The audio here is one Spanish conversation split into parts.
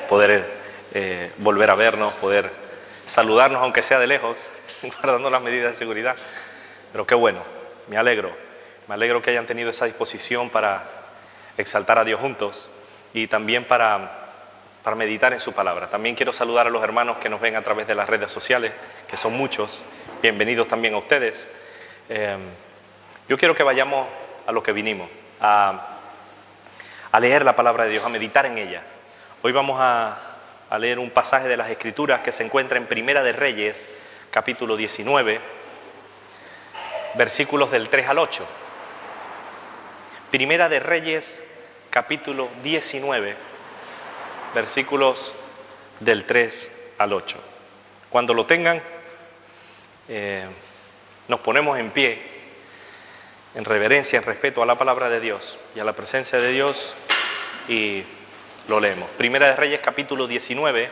poder volver a vernos, poder saludarnos aunque sea de lejos, guardando las medidas de seguridad. Pero qué bueno, me alegro que hayan tenido esa disposición para exaltar a Dios juntos y también para meditar en su palabra. También quiero saludar a los hermanos que nos ven a través de las redes sociales, que son muchos. Bienvenidos también a ustedes. Yo quiero que vayamos a lo que vinimos, a leer la palabra de Dios, a meditar en ella. Hoy vamos a leer un pasaje de las Escrituras que se encuentra en Primera de Reyes, capítulo 19, versículos del 3 al 8. Primera de Reyes, capítulo 19, versículos del 3 al 8. Cuando lo tengan, nos ponemos en pie, en reverencia, en respeto a la palabra de Dios y a la presencia de Dios, y lo leemos. Primera de Reyes, capítulo 19,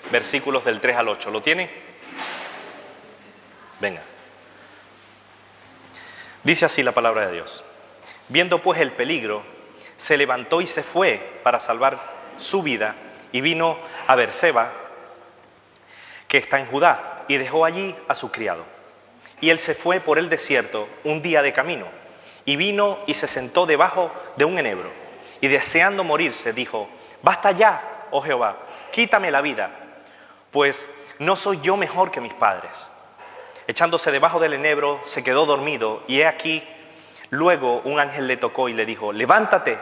versículos del 3 al 8. ¿Lo tienen? Venga. Dice así la palabra de Dios. Viendo pues el peligro, se levantó y se fue para salvar su vida, y vino a Berseba, que está en Judá, y dejó allí a su criado. Y él se fue por el desierto un día de camino, y vino y se sentó debajo de un enebro, y deseando morirse dijo: basta ya, oh Jehová, quítame la vida, pues no soy yo mejor que mis padres. Echándose debajo del enebro, se quedó dormido, y he aquí, luego un ángel le tocó y le dijo: levántate,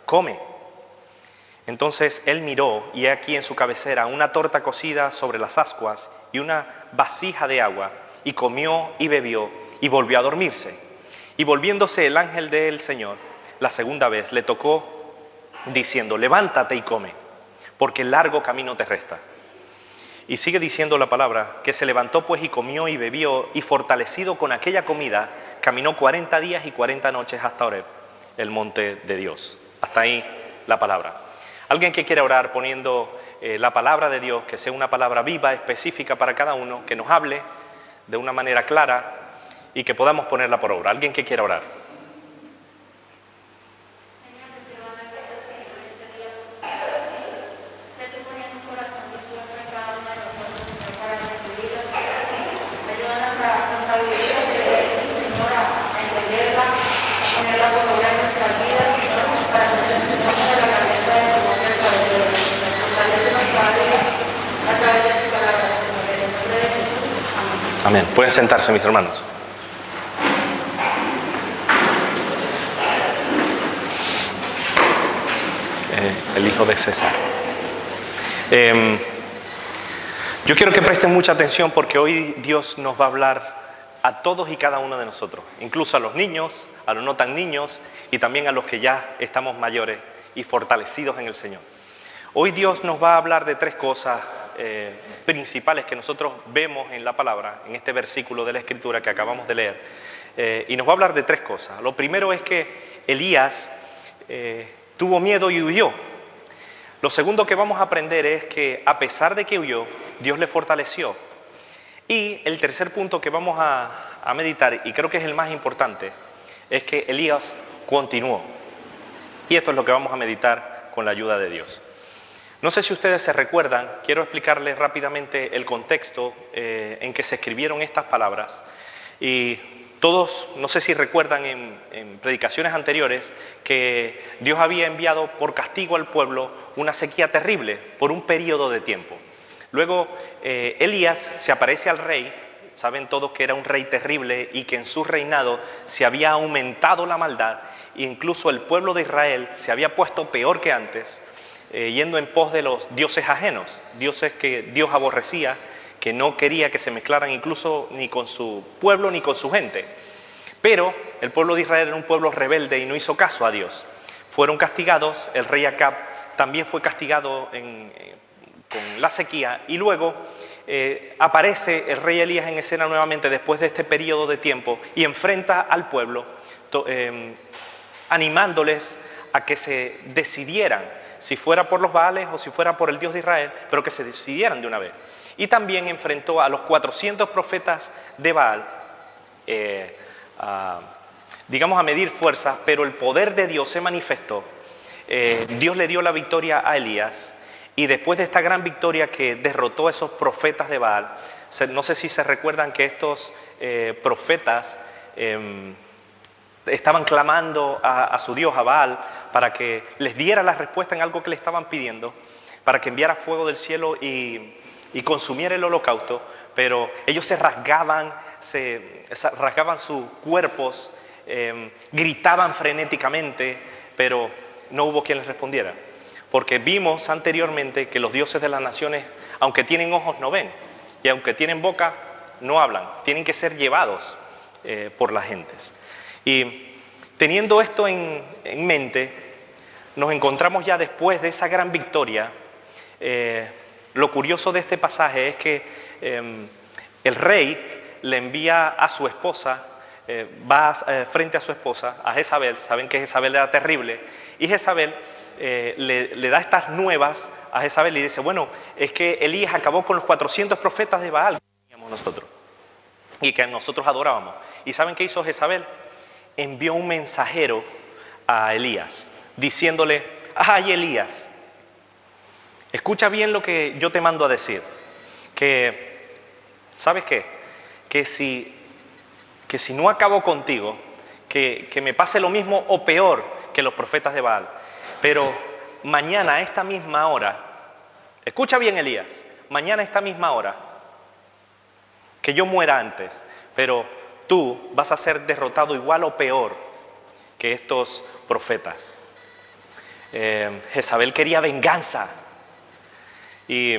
come. Entonces él miró, y he aquí en su cabecera una torta cocida sobre las ascuas y una vasija de agua, y comió y bebió, y volvió a dormirse. Y volviéndose el ángel del Señor la segunda vez, le tocó, diciendo: levántate y come, porque largo camino te resta. Y sigue diciendo la palabra, que se levantó pues y comió y bebió, y fortalecido con aquella comida, caminó 40 días y 40 noches hasta Horeb, el monte de Dios. Hasta ahí la palabra. Alguien que quiera orar poniendo la palabra de Dios, que sea una palabra viva, específica para cada uno, que nos hable de una manera clara y que podamos ponerla por obra. Alguien que quiera orar. Amén. Pueden sentarse, mis hermanos. El hijo de César. Yo quiero que presten mucha atención, porque hoy Dios nos va a hablar a todos y cada uno de nosotros, incluso a los niños, a los no tan niños, y también a los que ya estamos mayores y fortalecidos en el Señor. Hoy Dios nos va a hablar de tres cosas principales que nosotros vemos en la palabra, en este versículo de la Escritura que acabamos de leer, y nos va a hablar de tres cosas. Lo primero es que Elías tuvo miedo y huyó. Lo segundo que vamos a aprender es que a pesar de que huyó, Dios le fortaleció. Y el tercer punto que vamos a meditar, y creo que es el más importante, es que Elías continuó. Y esto es lo que vamos a meditar con la ayuda de Dios. No sé si ustedes se recuerdan, quiero explicarles rápidamente el contexto en que se escribieron estas palabras. Y todos, no sé si recuerdan en predicaciones anteriores, que Dios había enviado por castigo al pueblo una sequía terrible por un periodo de tiempo. Luego Elías se aparece al rey, saben todos que era un rey terrible y que en su reinado se había aumentado la maldad, e incluso el pueblo de Israel se había puesto peor que antes, yendo en pos de los dioses ajenos, dioses que Dios aborrecía, que no quería que se mezclaran incluso ni con su pueblo ni con su gente. Pero el pueblo de Israel era un pueblo rebelde y no hizo caso a Dios. Fueron castigados, el rey Acab también fue castigado con la sequía, y luego aparece el rey Elías en escena nuevamente después de este periodo de tiempo y enfrenta al pueblo, animándoles a que se decidieran, si fuera por los Baales o si fuera por el Dios de Israel, pero que se decidieran de una vez. Y también enfrentó a los 400 profetas de Baal, a medir fuerzas, pero el poder de Dios se manifestó. Dios le dio la victoria a Elías, Y después de esta gran victoria que derrotó a esos profetas de Baal, no sé si se recuerdan que estos profetas estaban clamando a su Dios, a Baal, para que les diera la respuesta en algo que le estaban pidiendo, para que enviara fuego del cielo y consumiera el holocausto, pero ellos se rasgaban sus cuerpos, gritaban frenéticamente, pero no hubo quien les respondiera. Porque vimos anteriormente que los dioses de las naciones, aunque tienen ojos, no ven. Y aunque tienen boca, no hablan. Tienen que ser llevados por las gentes. Y teniendo esto en mente, nos encontramos ya después de esa gran victoria. Lo curioso de este pasaje es que el rey le envía a su esposa, va frente a su esposa, a Jezabel. Saben que Jezabel era terrible. Y Jezabel le da estas nuevas a Jezabel y dice, bueno, es que Elías acabó con los 400 profetas de Baal que teníamos nosotros y que nosotros adorábamos. ¿Y saben qué hizo Jezabel? Envió un mensajero a Elías diciéndole, ay Elías, escucha bien lo que yo te mando a decir, que, ¿sabes qué? Que si no acabo contigo, que me pase lo mismo o peor que los profetas de Baal. Pero mañana a esta misma hora, escucha bien Elías, mañana a esta misma hora, que yo muera antes, pero tú vas a ser derrotado igual o peor que estos profetas. Jezabel quería venganza y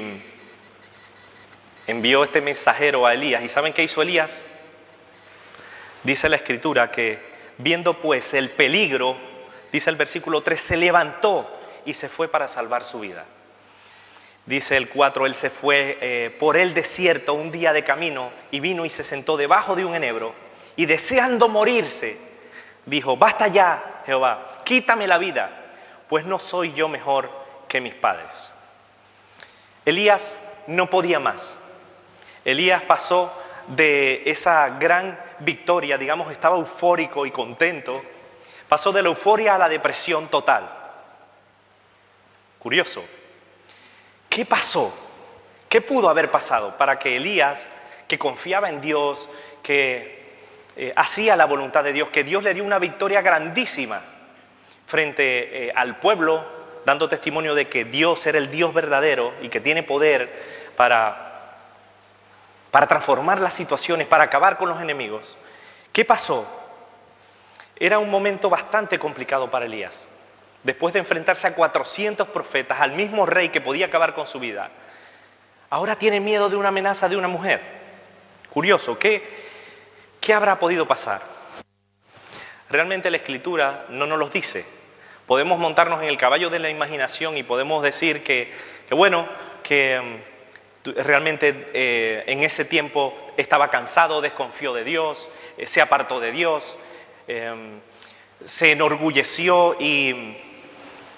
envió este mensajero a Elías. ¿Y saben qué hizo Elías? Dice la Escritura que viendo pues el peligro, dice el versículo 3, se levantó y se fue para salvar su vida. Dice el 4, él se fue por el desierto un día de camino y vino y se sentó debajo de un enebro y deseando morirse, dijo, basta ya, Jehová, quítame la vida, pues no soy yo mejor que mis padres. Elías no podía más. Elías pasó de esa gran victoria, digamos, estaba eufórico y contento, pasó de la euforia a la depresión total. Curioso. ¿Qué pasó? ¿Qué pudo haber pasado para que Elías, que confiaba en Dios, que hacía la voluntad de Dios, que Dios le dio una victoria grandísima frente al pueblo, dando testimonio de que Dios era el Dios verdadero y que tiene poder para transformar las situaciones, para acabar con los enemigos? ¿Qué pasó? Era un momento bastante complicado para Elías. Después de enfrentarse a 400 profetas, al mismo rey que podía acabar con su vida, ahora tiene miedo de una amenaza de una mujer. Curioso, ¿qué habrá podido pasar? Realmente la Escritura no nos lo dice. Podemos montarnos en el caballo de la imaginación y podemos decir que realmente en ese tiempo estaba cansado, desconfió de Dios, se apartó de Dios, se enorgulleció y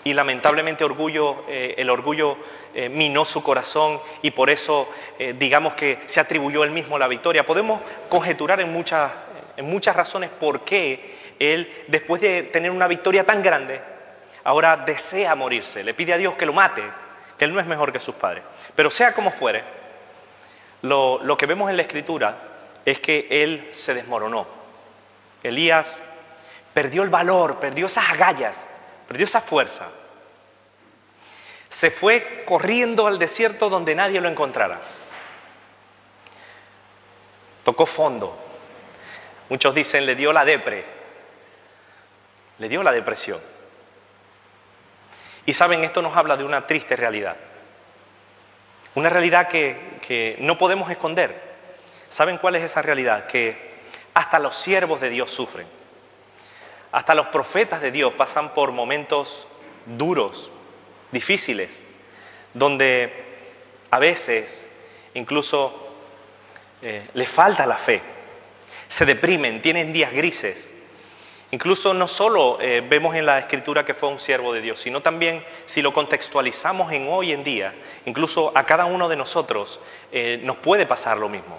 lamentablemente el orgullo minó su corazón y por eso digamos que se atribuyó él mismo la victoria. Podemos conjeturar en muchas razones por qué él, después de tener una victoria tan grande, ahora desea morirse, le pide a Dios que lo mate, que él no es mejor que sus padres. Pero sea como fuere, lo que vemos en la Escritura es que él se desmoronó. Elías perdió el valor, perdió esas agallas, perdió esa fuerza. Se fue corriendo al desierto donde nadie lo encontrara. Tocó fondo. Muchos dicen, le dio la depresión. Y saben, esto nos habla de una triste realidad. Una realidad que no podemos esconder. ¿Saben cuál es esa realidad? Que hasta los siervos de Dios sufren. Hasta los profetas de Dios pasan por momentos duros, difíciles, donde a veces incluso les falta la fe, se deprimen, tienen días grises. Incluso no solo vemos en la Escritura que fue un siervo de Dios, sino también si lo contextualizamos en hoy en día, incluso a cada uno de nosotros nos puede pasar lo mismo.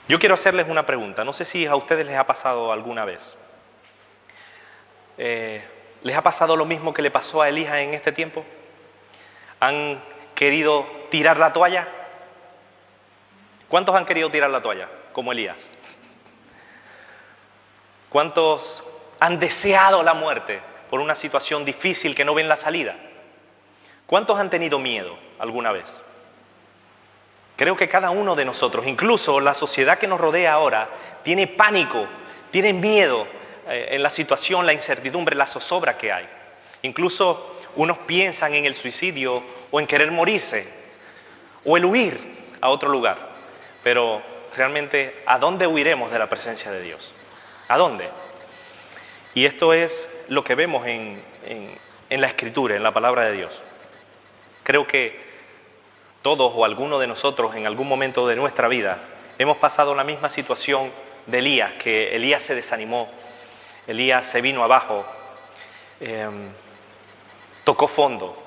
Yo quiero hacerles una pregunta, no sé si a ustedes les ha pasado alguna vez. ¿Les ha pasado lo mismo que le pasó a Elías en este tiempo? ¿Han querido tirar la toalla? ¿Cuántos han querido tirar la toalla, como Elías? ¿Cuántos han deseado la muerte por una situación difícil que no ven la salida? ¿Cuántos han tenido miedo alguna vez? Creo que cada uno de nosotros, incluso la sociedad que nos rodea ahora, tiene pánico, tiene miedo en la situación, la incertidumbre, la zozobra que hay. Incluso unos piensan en el suicidio o en querer morirse o el huir a otro lugar. Pero realmente, ¿a dónde huiremos de la presencia de Dios? ¿A dónde? Y esto es lo que vemos en la Escritura, en la palabra de Dios. Creo que todos o alguno de nosotros en algún momento de nuestra vida hemos pasado la misma situación de Elías, que Elías se desanimó, Elías se vino abajo, tocó fondo,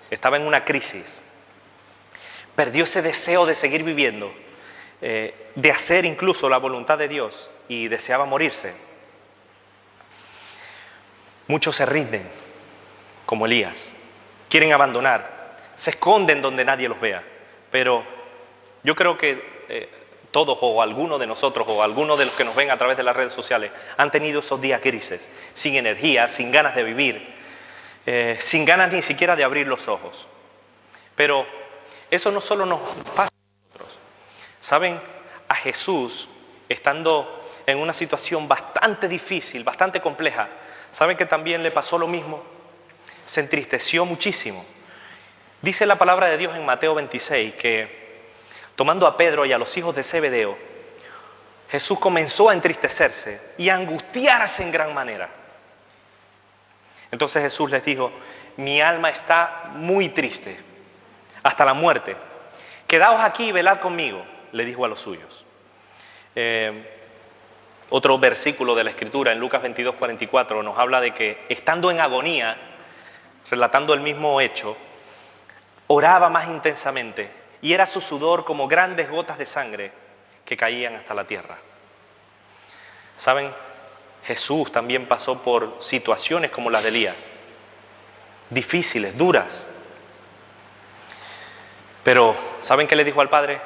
estaba en una crisis, perdió ese deseo de seguir viviendo, de hacer incluso la voluntad de Dios y deseaba morirse. Muchos se rinden, como Elías, quieren abandonar, se esconden donde nadie los vea, pero yo creo que todos o alguno de nosotros o alguno de los que nos ven a través de las redes sociales han tenido esos días grises, sin energía, sin ganas de vivir, sin ganas ni siquiera de abrir los ojos. Pero eso no solo nos pasa a nosotros. ¿Saben? A Jesús, estando en una situación bastante difícil, bastante compleja, ¿saben que también le pasó lo mismo? Se entristeció muchísimo. Dice la palabra de Dios en Mateo 26 que, tomando a Pedro y a los hijos de Zebedeo, Jesús comenzó a entristecerse y a angustiarse en gran manera. Entonces Jesús les dijo: mi alma está muy triste, hasta la muerte. Quedaos aquí y velad conmigo, le dijo a los suyos. Otro versículo de la Escritura, en Lucas 22:44, nos habla de que, estando en agonía, relatando el mismo hecho, oraba más intensamente y era su sudor como grandes gotas de sangre que caían hasta la tierra. ¿Saben? Jesús también pasó por situaciones como las de Elías, difíciles, duras. Pero, ¿saben qué le dijo al Padre?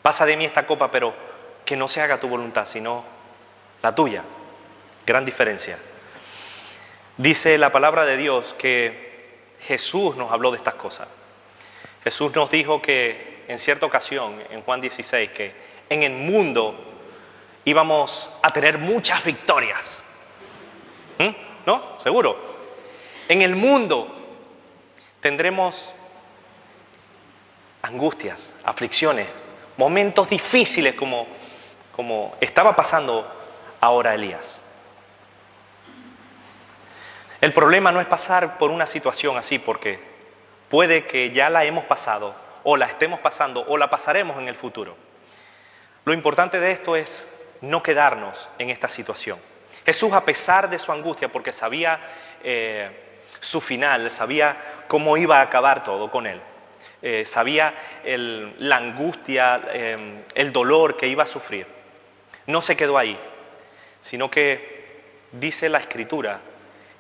Pasa de mí esta copa, pero que no se haga tu voluntad, sino la tuya. Gran diferencia. Dice la palabra de Dios que Jesús nos habló de estas cosas. Jesús nos dijo que en cierta ocasión, en Juan 16, que en el mundo íbamos a tener muchas victorias. ¿No? ¿Seguro? En el mundo tendremos angustias, aflicciones, momentos difíciles como estaba pasando ahora Elías. El problema no es pasar por una situación así, porque puede que ya la hemos pasado, o la estemos pasando, o la pasaremos en el futuro. Lo importante de esto es no quedarnos en esta situación. Jesús, a pesar de su angustia, porque sabía su final, sabía cómo iba a acabar todo con él, sabía la angustia, el dolor que iba a sufrir, no se quedó ahí, sino que dice la Escritura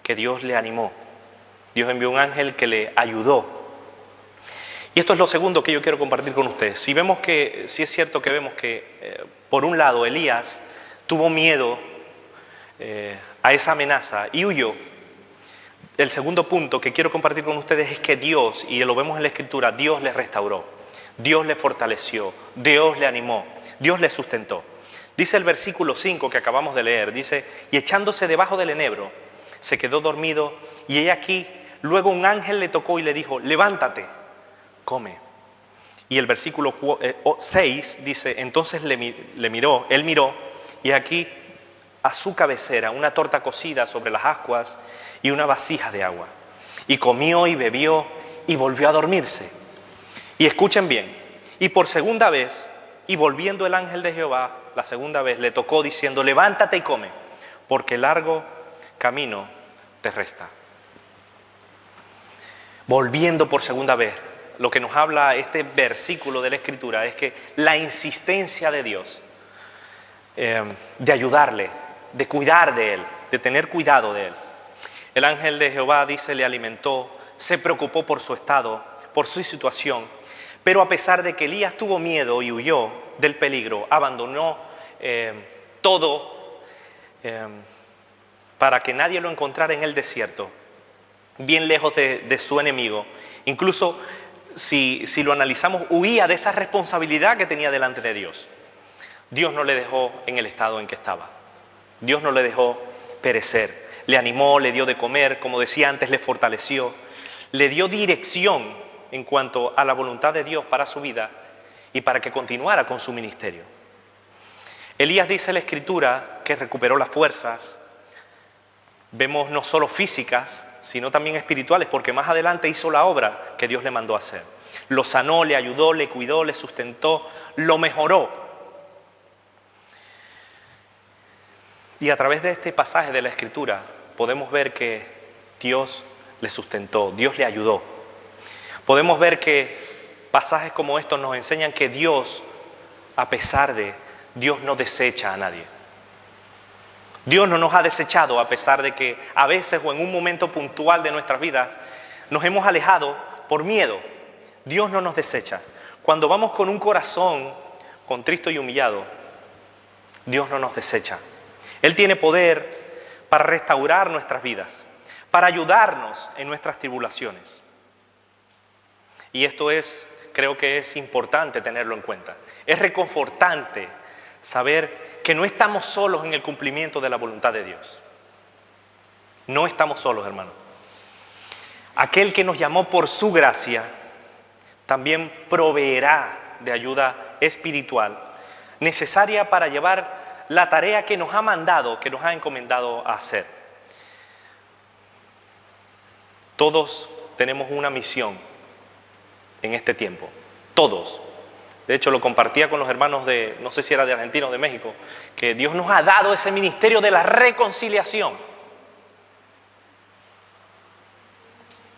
que Dios le animó. Dios envió un ángel que le ayudó. Y esto es lo segundo que yo quiero compartir con ustedes. Si es cierto que vemos que, por un lado, Elías tuvo miedo a esa amenaza y huyó. El segundo punto que quiero compartir con ustedes es que Dios, y lo vemos en la Escritura, Dios le restauró, Dios le fortaleció, Dios le animó, Dios le sustentó. Dice el versículo 5 que acabamos de leer, dice: y echándose debajo del enebro, se quedó dormido, y he aquí, luego un ángel le tocó y le dijo: levántate, come. Y el versículo 6 dice: entonces él miró, y aquí a su cabecera una torta cocida sobre las ascuas y una vasija de agua. Y comió y bebió y volvió a dormirse. Y escuchen bien, y por segunda vez, y volviendo el ángel de Jehová, la segunda vez le tocó diciendo: levántate y come, porque largo camino te resta. Volviendo por segunda vez, lo que nos habla este versículo de la Escritura es que la insistencia de Dios de ayudarle, de cuidar de él, de tener cuidado de él. El ángel de Jehová, dice, le alimentó, se preocupó por su estado, por su situación, pero a pesar de que Elías tuvo miedo y huyó del peligro, abandonó todo para que nadie lo encontrara en el desierto, bien lejos de su enemigo. Incluso si lo analizamos, huía de esa responsabilidad que tenía delante de Dios. Dios no le dejó en el estado en que estaba. Dios no le dejó perecer. Le animó, le dio de comer, como decía antes, le fortaleció. Le dio dirección en cuanto a la voluntad de Dios para su vida y para que continuara con su ministerio. Elías, dice la Escritura, que recuperó las fuerzas. Vemos no solo físicas, sino también espirituales, porque más adelante hizo la obra que Dios le mandó a hacer. Lo sanó, le ayudó, le cuidó, le sustentó, lo mejoró. Y a través de este pasaje de la Escritura podemos ver que Dios le sustentó, Dios le ayudó. Podemos ver que pasajes como estos nos enseñan que Dios, a pesar de, Dios no desecha a nadie. Dios no nos ha desechado a pesar de que a veces o en un momento puntual de nuestras vidas nos hemos alejado por miedo. Dios no nos desecha. Cuando vamos con un corazón contristo y humillado, Dios no nos desecha. Él tiene poder para restaurar nuestras vidas, para ayudarnos en nuestras tribulaciones. Y esto creo que es importante tenerlo en cuenta. Es reconfortante saber que no estamos solos en el cumplimiento de la voluntad de Dios. No estamos solos, hermano. Aquel que nos llamó por su gracia también proveerá de ayuda espiritual necesaria para llevar la tarea que nos ha mandado, que nos ha encomendado a hacer. Todos tenemos una misión en este tiempo. Todos. De hecho, lo compartía con los hermanos de, no sé si era de Argentina o de México, que Dios nos ha dado ese ministerio de la reconciliación.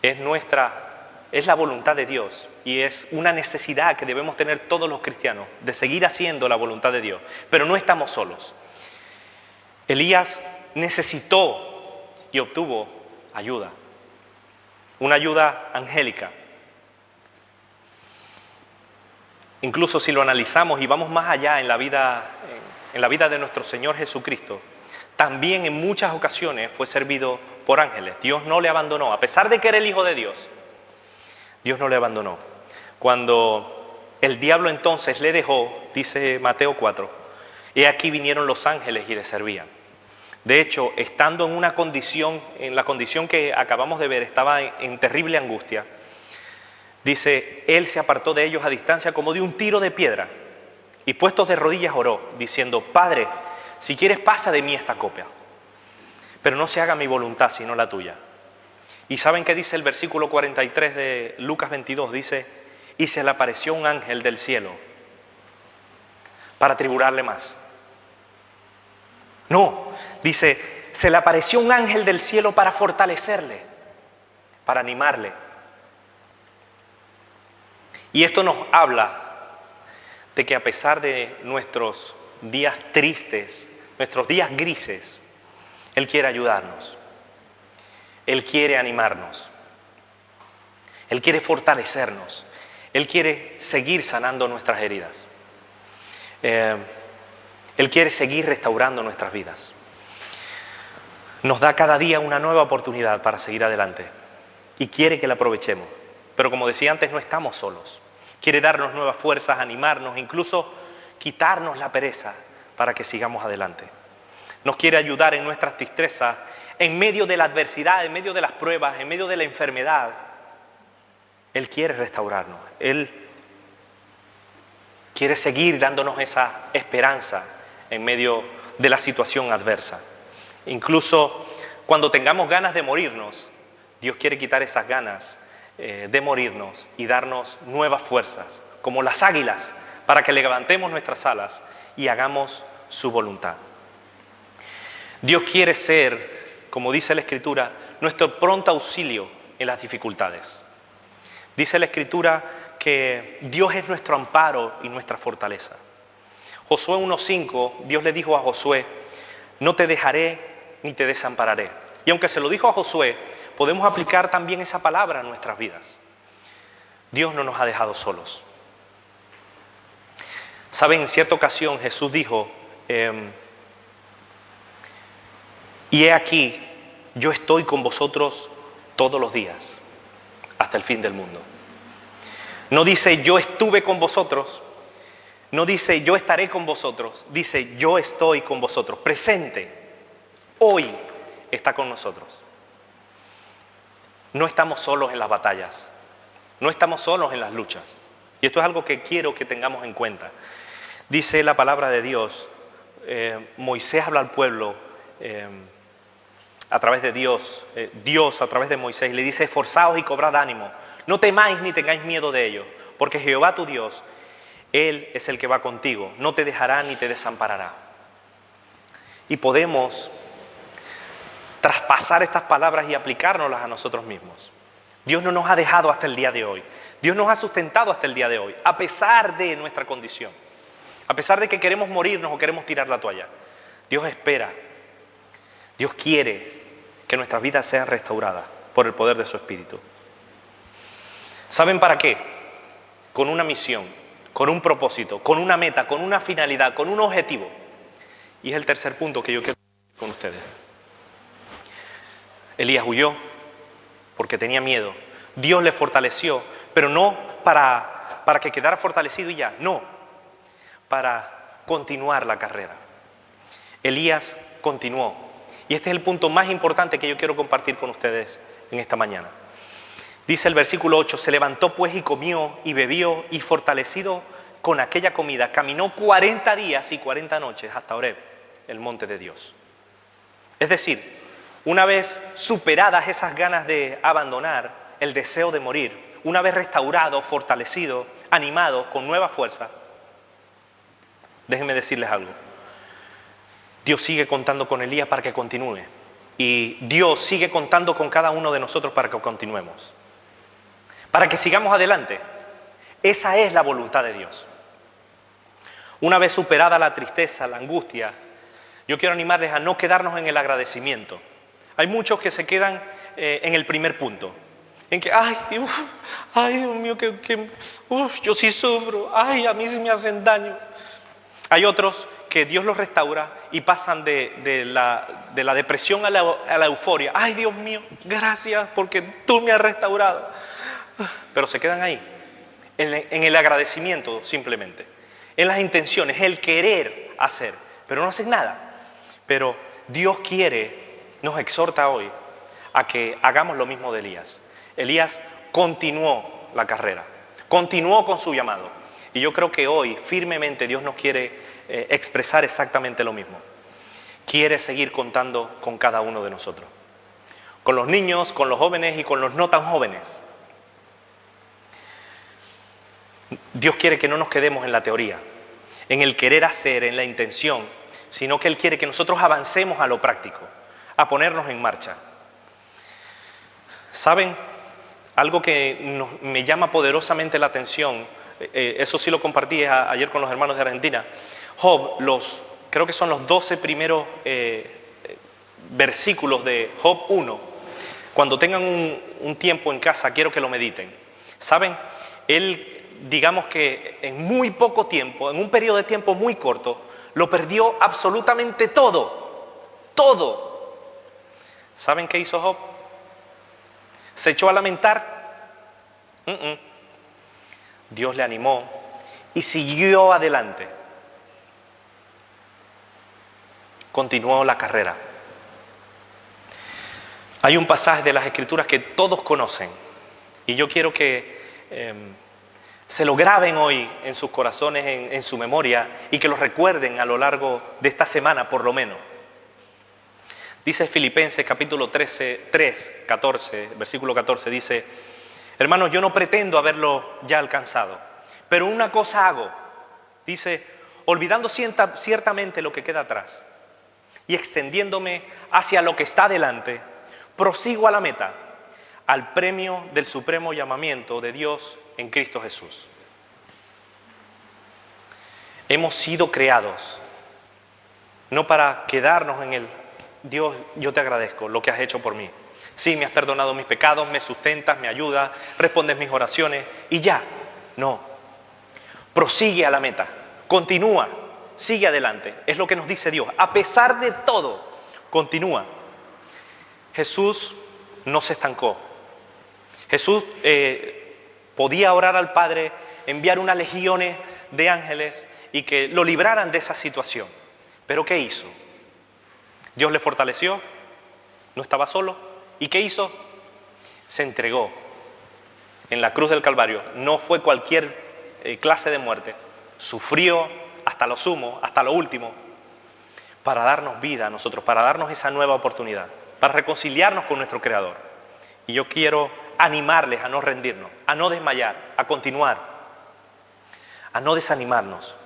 Es la voluntad de Dios y es una necesidad que debemos tener todos los cristianos de seguir haciendo la voluntad de Dios. Pero no estamos solos. Elías necesitó y obtuvo ayuda, una ayuda angélica. Incluso si lo analizamos y vamos más allá en la vida de nuestro Señor Jesucristo, también en muchas ocasiones fue servido por ángeles. Dios no le abandonó, a pesar de que era el Hijo de Dios. Dios no le abandonó. Cuando el diablo entonces le dejó, dice Mateo 4, he aquí vinieron los ángeles y le servían. De hecho, estando en una condición, en la condición que acabamos de ver, estaba en terrible angustia. Dice, él se apartó de ellos a distancia como de un tiro de piedra y puestos de rodillas oró, diciendo, Padre, si quieres pasa de mí esta copa, pero no se haga mi voluntad sino la tuya. ¿Y saben qué dice el versículo 43 de Lucas 22? Dice, y se le apareció un ángel del cielo para tribularle más. No, dice, se le apareció un ángel del cielo para fortalecerle, para animarle. Y esto nos habla de que a pesar de nuestros días tristes, nuestros días grises, Él quiere ayudarnos. Él quiere animarnos. Él quiere fortalecernos. Él quiere seguir sanando nuestras heridas. Él quiere seguir restaurando nuestras vidas. Nos da cada día una nueva oportunidad para seguir adelante. Y quiere que la aprovechemos. Pero como decía antes, no estamos solos. Quiere darnos nuevas fuerzas, animarnos, incluso quitarnos la pereza para que sigamos adelante. Nos quiere ayudar en nuestras tristezas, en medio de la adversidad, en medio de las pruebas, en medio de la enfermedad. Él quiere restaurarnos. Él quiere seguir dándonos esa esperanza en medio de la situación adversa. Incluso cuando tengamos ganas de morirnos, Dios quiere quitar esas ganas de morirnos y darnos nuevas fuerzas, como las águilas, para que levantemos nuestras alas y hagamos su voluntad. Dios quiere ser, como dice la Escritura, nuestro pronto auxilio en las dificultades. Dice la Escritura que Dios es nuestro amparo y nuestra fortaleza. Josué 1:5, Dios le dijo a Josué, no te dejaré ni te desampararé. Y aunque se lo dijo a Josué, podemos aplicar también esa palabra a nuestras vidas. Dios no nos ha dejado solos. Saben, en cierta ocasión Jesús dijo, y he aquí, yo estoy con vosotros todos los días, hasta el fin del mundo. No dice yo estuve con vosotros, no dice yo estaré con vosotros, dice yo estoy con vosotros, presente, hoy está con nosotros. No estamos solos en las batallas, no estamos solos en las luchas. Y esto es algo que quiero que tengamos en cuenta. Dice la palabra de Dios, Moisés habla al pueblo a través de Dios, Dios a través de Moisés, le dice: esforzaos y cobrad ánimo, no temáis ni tengáis miedo de ellos, porque Jehová tu Dios, Él es el que va contigo, no te dejará ni te desamparará. Y podemos traspasar estas palabras y aplicárnoslas a nosotros mismos. Dios no nos ha dejado hasta el día de hoy. Dios nos ha sustentado hasta el día de hoy, a pesar de nuestra condición. A pesar de que queremos morirnos o queremos tirar la toalla. Dios espera. Dios quiere que nuestras vidas sean restauradas por el poder de su Espíritu. ¿Saben para qué? Con una misión, con un propósito, con una meta, con una finalidad, con un objetivo. Y es el tercer punto que yo quiero con ustedes. Elías huyó porque tenía miedo. Dios le fortaleció, pero no para que quedara fortalecido y ya, no, para continuar la carrera. Elías continuó. Y este es el punto más importante que yo quiero compartir con ustedes en esta mañana. Dice el versículo 8, se levantó pues y comió y bebió, y fortalecido con aquella comida, caminó 40 días y 40 noches hasta Horeb, el monte de Dios. Es decir, una vez superadas esas ganas de abandonar, el deseo de morir, una vez restaurado, fortalecido, animado, con nueva fuerza, déjenme decirles algo. Dios sigue contando con Elías para que continúe. Y Dios sigue contando con cada uno de nosotros para que continuemos. Para que sigamos adelante. Esa es la voluntad de Dios. Una vez superada la tristeza, la angustia, yo quiero animarles a no quedarnos en el agradecimiento. Hay muchos que se quedan en el primer punto. En que, ay Dios mío, yo sí sufro. Ay, a mí sí me hacen daño. Hay otros que Dios los restaura y pasan de la depresión a la euforia. Ay, Dios mío, gracias porque tú me has restaurado. Pero se quedan ahí, en el agradecimiento simplemente, en las intenciones, el querer hacer, pero no hacen nada. Pero Dios nos exhorta hoy a que hagamos lo mismo de Elías. Elías continuó la carrera, continuó con su llamado. Y yo creo que hoy firmemente Dios nos quiere expresar exactamente lo mismo. Quiere seguir contando con cada uno de nosotros. Con los niños, con los jóvenes y con los no tan jóvenes. Dios quiere que no nos quedemos en la teoría, en el querer hacer, en la intención, sino que Él quiere que nosotros avancemos a lo práctico, a ponernos en marcha. ¿Saben? Algo que me llama poderosamente la atención, eso sí lo compartí ayer con los hermanos de Argentina. Job, creo que son los 12 primeros versículos de Job 1. Cuando tengan un tiempo en casa, quiero que lo mediten. ¿Saben? Él, digamos que en muy poco tiempo, en un periodo de tiempo muy corto, lo perdió absolutamente todo. Todo. ¿Saben qué hizo Job? ¿Se echó a lamentar? Dios le animó y siguió adelante. Continuó la carrera. Hay un pasaje de las Escrituras que todos conocen y yo quiero que se lo graben hoy en sus corazones, en su memoria, y que lo recuerden a lo largo de esta semana por lo menos. Dice Filipenses capítulo 14, versículo 14, dice: hermanos, yo no pretendo haberlo ya alcanzado, pero una cosa hago, dice, olvidando ciertamente lo que queda atrás y extendiéndome hacia lo que está delante, prosigo a la meta, al premio del supremo llamamiento de Dios en Cristo Jesús. Hemos sido creados no para quedarnos en el Dios, yo te agradezco lo que has hecho por mí, Sí, me has perdonado mis pecados, me sustentas, me ayudas, respondes mis oraciones y ya. No. Prosigue a la meta, continúa, sigue adelante. Es lo que nos dice Dios. A pesar de todo, continúa. Jesús no se estancó. Jesús podía orar al Padre, enviar unas legiones de ángeles y que lo libraran de esa situación. ¿Pero qué hizo? Dios le fortaleció, no estaba solo. ¿Y qué hizo? Se entregó en la cruz del Calvario. No fue cualquier clase de muerte. Sufrió hasta lo sumo, hasta lo último, para darnos vida a nosotros, para darnos esa nueva oportunidad, para reconciliarnos con nuestro Creador. Y yo quiero animarles a no rendirnos, a no desmayar, a continuar, a no desanimarnos.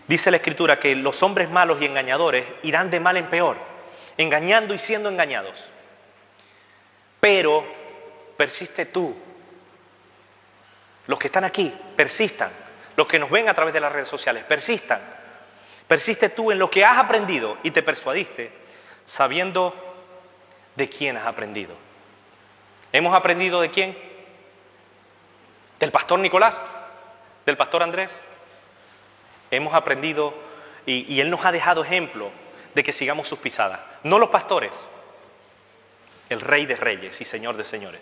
Dice la Escritura que los hombres malos y engañadores irán de mal en peor, engañando y siendo engañados. Pero persiste tú. Los que están aquí, persistan. Los que nos ven a través de las redes sociales, persistan. Persiste tú en lo que has aprendido y te persuadiste, sabiendo de quién has aprendido. ¿Hemos aprendido de quién? ¿Del pastor Nicolás? ¿Del pastor Andrés? Hemos aprendido y él nos ha dejado ejemplo de que sigamos sus pisadas. No los pastores, el Rey de Reyes y Señor de Señores.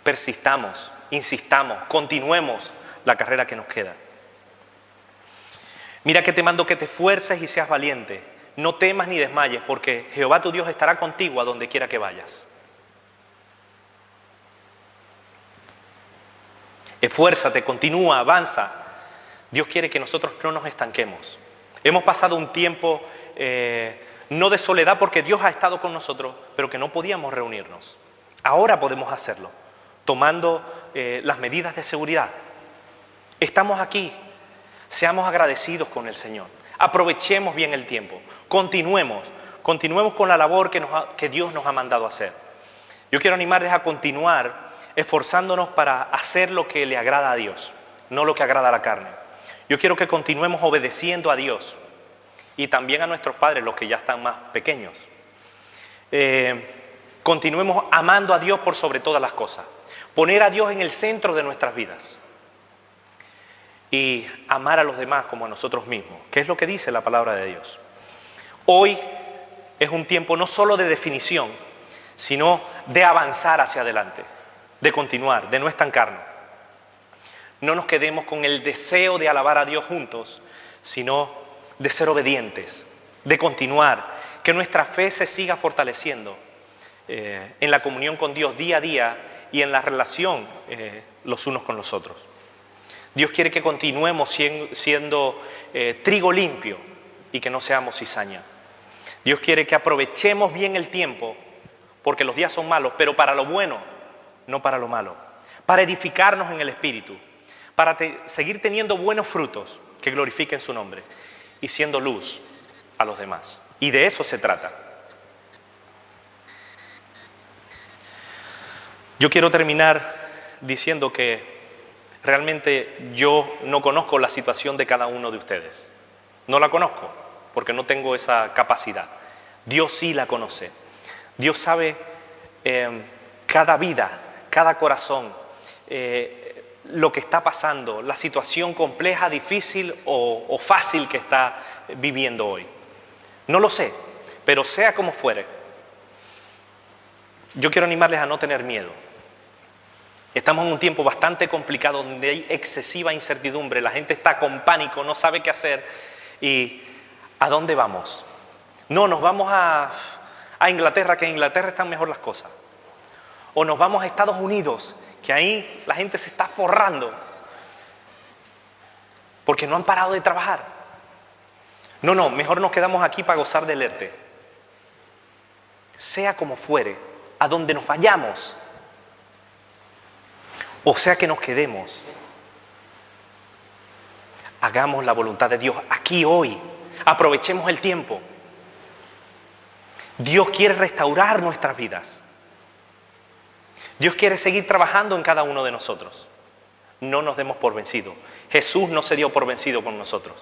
Persistamos, insistamos, continuemos la carrera que nos queda. Mira que te mando que te esfuerces y seas valiente. No temas ni desmayes, porque Jehová tu Dios estará contigo a donde quiera que vayas. Esfuérzate, continúa, avanza. Dios quiere que nosotros no nos estanquemos. Hemos pasado un tiempo no de soledad porque Dios ha estado con nosotros, pero que no podíamos reunirnos. Ahora podemos hacerlo, tomando las medidas de seguridad. Estamos aquí, seamos agradecidos con el Señor. Aprovechemos bien el tiempo, continuemos con la labor que Dios nos ha mandado a hacer. Yo quiero animarles a continuar esforzándonos para hacer lo que le agrada a Dios, no lo que agrada a la carne. Yo quiero que continuemos obedeciendo a Dios y también a nuestros padres, los que ya están más pequeños. Continuemos amando a Dios por sobre todas las cosas. Poner a Dios en el centro de nuestras vidas. Y amar a los demás como a nosotros mismos, que es lo que dice la palabra de Dios. Hoy es un tiempo no solo de definición, sino de avanzar hacia adelante, de continuar, de no estancarnos. No nos quedemos con el deseo de alabar a Dios juntos, sino de ser obedientes, de continuar, que nuestra fe se siga fortaleciendo en la comunión con Dios día a día y en la relación los unos con los otros. Dios quiere que continuemos siendo trigo limpio y que no seamos cizaña. Dios quiere que aprovechemos bien el tiempo, porque los días son malos, pero para lo bueno, no para lo malo. Para edificarnos en el Espíritu, para seguir teniendo buenos frutos que glorifiquen su nombre y siendo luz a los demás. Y de eso se trata. Yo quiero terminar diciendo que realmente yo no conozco la situación de cada uno de ustedes. No la conozco porque no tengo esa capacidad. Dios sí la conoce. Dios sabe cada vida, cada corazón, lo que está pasando, la situación compleja, difícil o fácil que está viviendo hoy. No lo sé, pero sea como fuere, yo quiero animarles a no tener miedo. Estamos en un tiempo bastante complicado donde hay excesiva incertidumbre, la gente está con pánico, no sabe qué hacer. ¿Y a dónde vamos? No, nos vamos a Inglaterra, que en Inglaterra están mejor las cosas. O nos vamos a Estados Unidos, que ahí la gente se está forrando porque no han parado de trabajar. No, mejor nos quedamos aquí para gozar del ERTE. Sea como fuere, a donde nos vayamos, o sea que nos quedemos, hagamos la voluntad de Dios aquí hoy, aprovechemos el tiempo. Dios quiere restaurar nuestras vidas. Dios quiere seguir trabajando en cada uno de nosotros. No nos demos por vencidos. Jesús no se dio por vencido con nosotros.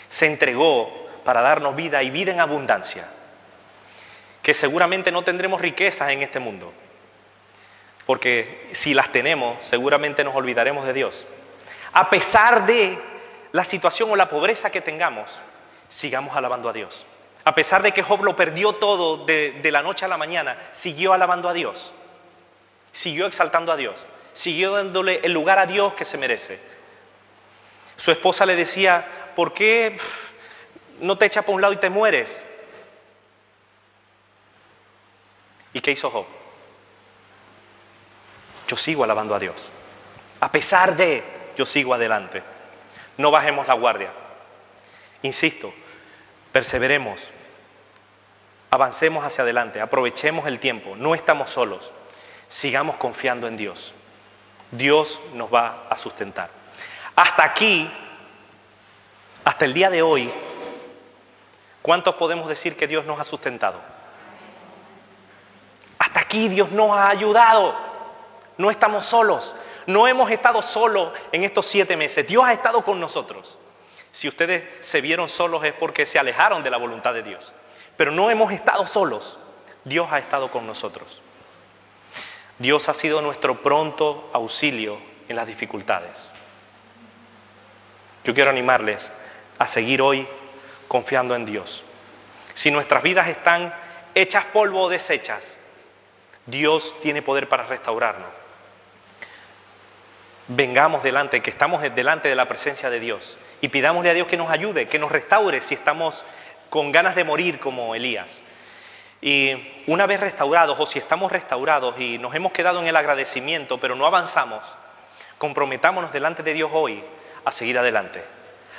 Se entregó para darnos vida y vida en abundancia. que seguramente no tendremos riquezas en este mundo, porque si las tenemos, seguramente nos olvidaremos de Dios. A pesar de la situación o la pobreza que tengamos, sigamos alabando a Dios. A pesar de que Job lo perdió todo de la noche a la mañana, siguió alabando a Dios, siguió exaltando a Dios, siguió dándole el lugar a Dios que se merece. Su esposa le decía, ¿por qué no te echas para un lado y te mueres? ¿Y qué hizo Job? Yo sigo alabando a Dios. A pesar de, yo sigo adelante. No bajemos la guardia. Insisto, perseveremos, avancemos hacia adelante, aprovechemos el tiempo, no estamos solos, sigamos confiando en Dios. Dios nos va a sustentar. Hasta aquí, hasta el día de hoy, ¿cuántos podemos decir que Dios nos ha sustentado? Hasta aquí Dios nos ha ayudado, no estamos solos, no hemos estado solos en estos 7 meses, Dios ha estado con nosotros. Si ustedes se vieron solos es porque se alejaron de la voluntad de Dios. Pero no hemos estado solos. Dios ha estado con nosotros. Dios ha sido nuestro pronto auxilio en las dificultades. Yo quiero animarles a seguir hoy confiando en Dios. Si nuestras vidas están hechas polvo o deshechas, Dios tiene poder para restaurarnos. Vengamos delante, que estamos delante de la presencia de Dios. Y pidámosle a Dios que nos ayude, que nos restaure si estamos con ganas de morir como Elías. Y una vez restaurados, o si estamos restaurados y nos hemos quedado en el agradecimiento, pero no avanzamos, comprometámonos delante de Dios hoy a seguir adelante,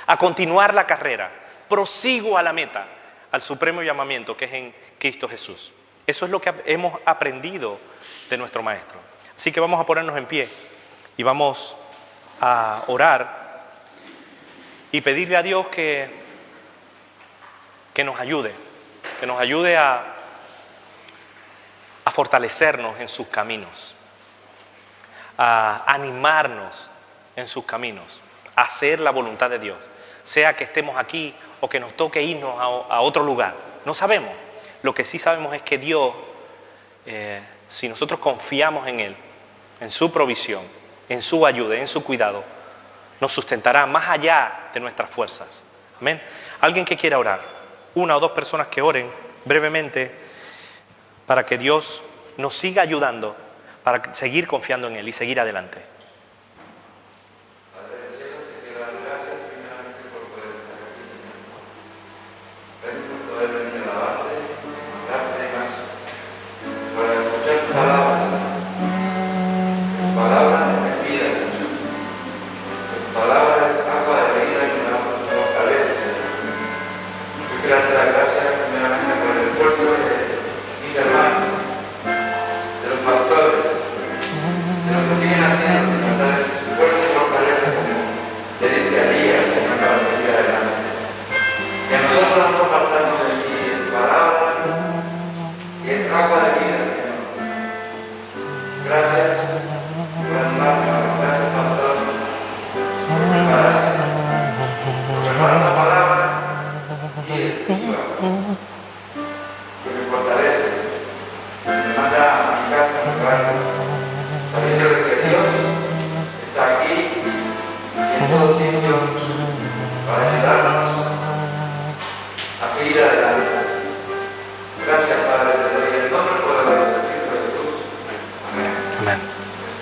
a continuar la carrera, prosigo a la meta, al supremo llamamiento que es en Cristo Jesús. Eso es lo que hemos aprendido de nuestro Maestro. Así que vamos a ponernos en pie y vamos a orar y pedirle a Dios que nos ayude a fortalecernos en sus caminos, a animarnos en sus caminos, a hacer la voluntad de Dios, sea que estemos aquí o que nos toque irnos a otro lugar. No sabemos. Lo que sí sabemos es que Dios, si nosotros confiamos en Él, en su provisión, en su ayuda, en su cuidado, nos sustentará más allá de nuestras fuerzas. Amén. Alguien que quiera orar, 1 o 2 personas que oren brevemente para que Dios nos siga ayudando para seguir confiando en Él y seguir adelante.